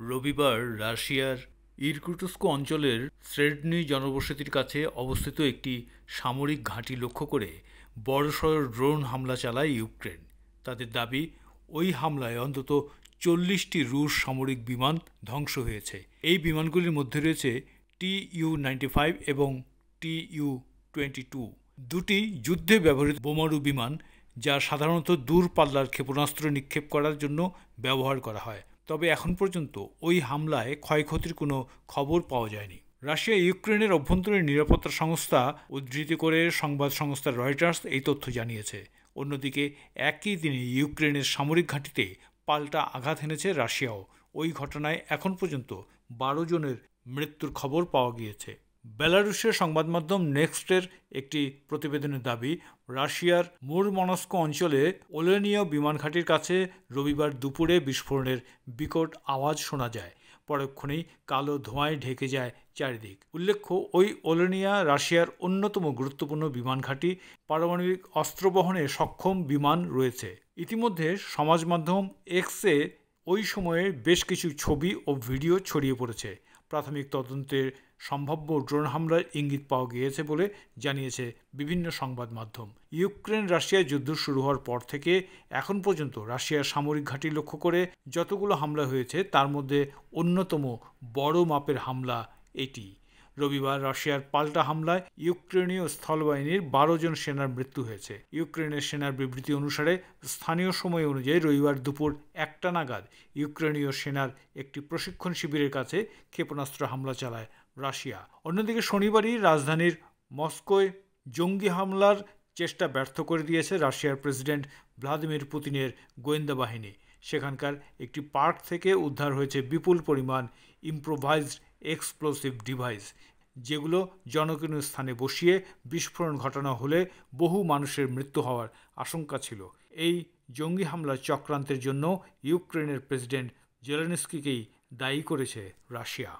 রবিবার রাশিয়ার ইরকুটস্ক অঞ্চলের স্রেডনি জনবসতির কাছে অবস্থিত একটি সামরিক ঘাঁটি লক্ষ্য করে বড়সড় ড্রোন হামলা চালায় ইউক্রেন। তাদের দাবি, ওই হামলায় অন্তত 40টি রুশ সামরিক বিমান ধ্বংস হয়েছে। এই বিমানগুলির মধ্যে রয়েছে TU-95 এবং TU-22, দুটি যুদ্ধে ব্যবহৃত বোমারু বিমান, যা সাধারণত দূরপাল্লার ক্ষেপণাস্ত্র নিক্ষেপ করার জন্য ব্যবহার করা হয়। তবে এখন পর্যন্ত ওই হামলায় ক্ষয়ক্ষতির কোনো খবর পাওয়া যায়নি। রাশিয়া ইউক্রেনের অভ্যন্তরীণ নিরাপত্তা সংস্থা উদ্ধৃতি করে সংবাদ সংস্থা রয়টার্স এই তথ্য জানিয়েছে। অন্যদিকে একই দিনে ইউক্রেনের সামরিক ঘাঁটিতে পাল্টা আঘাত এনেছে রাশিয়াও। ওই ঘটনায় এখন পর্যন্ত 12 জনের মৃত্যুর খবর পাওয়া গিয়েছে। বেলারুশের সংবাদ মাধ্যম নেক্সটের একটি প্রতিবেদনের দাবি, রাশিয়ার মুরমনস্ক অঞ্চলে ওলেনিয়া বিমান ঘাঁটির কাছে রবিবার দুপুরে বিস্ফোরণের বিকট আওয়াজ শোনা যায়। পরক্ষণেই কালো ধোঁয়ায় ঢেকে যায় চারিদিক। উল্লেখ্য, ওই ওলেনিয়া রাশিয়ার অন্যতম গুরুত্বপূর্ণ বিমান ঘাঁটি। পারমাণবিক অস্ত্র বহনে সক্ষম বিমান রয়েছে। ইতিমধ্যে সমাজ মাধ্যম এক্সে ওই সময়ের বেশ কিছু ছবি ও ভিডিও ছড়িয়ে পড়েছে। প্রাথমিক তদন্তের সম্ভাব্য ড্রোন হামলার ইঙ্গিত পাওয়া গিয়েছে বলে জানিয়েছে বিভিন্ন সংবাদ মাধ্যম। ইউক্রেন রাশিয়া যুদ্ধ শুরু হওয়ার পর থেকে এখন পর্যন্ত রাশিয়ার সামরিক ঘাঁটি লক্ষ্য করে যতগুলো হামলা হয়েছে তার মধ্যে অন্যতম বড় মাপের হামলা এটি। রবিবার রাশিয়ার পাল্টা হামলায় ইউক্রেনীয় স্থলবাহিনীর 12 জন সেনার মৃত্যু হয়েছে। ইউক্রেনের সেনার বিবৃতি অনুসারে স্থানীয় সময় অনুযায়ী রবিবার দুপুর 1টা নাগাদ ইউক্রেনীয় সেনার একটি প্রশিক্ষণ শিবিরের কাছে ক্ষেপণাস্ত্র হামলা চালায় রাশিয়া। অন্যদিকে শনিবারই রাজধানীর মস্কোয় জঙ্গি হামলার চেষ্টা ব্যর্থ করে দিয়েছে রাশিয়ার প্রেসিডেন্ট ভ্লাদিমির পুতিনের গোয়েন্দা বাহিনী। সেখানকার একটি পার্ক থেকে উদ্ধার হয়েছে বিপুল পরিমাণ ইম্প্রোভাইজড এক্সপ্লোসিভ ডিভাইস, যেগুলো জনকীয় স্থানে বসিয়ে বিস্ফোরণ ঘটানো হলে বহু মানুষের মৃত্যু হওয়ার আশঙ্কা ছিল। এই জঙ্গি হামলার চক্রান্তের জন্য ইউক্রেনের প্রেসিডেন্ট জেলেনস্কিকেই দায়ী করেছে রাশিয়া।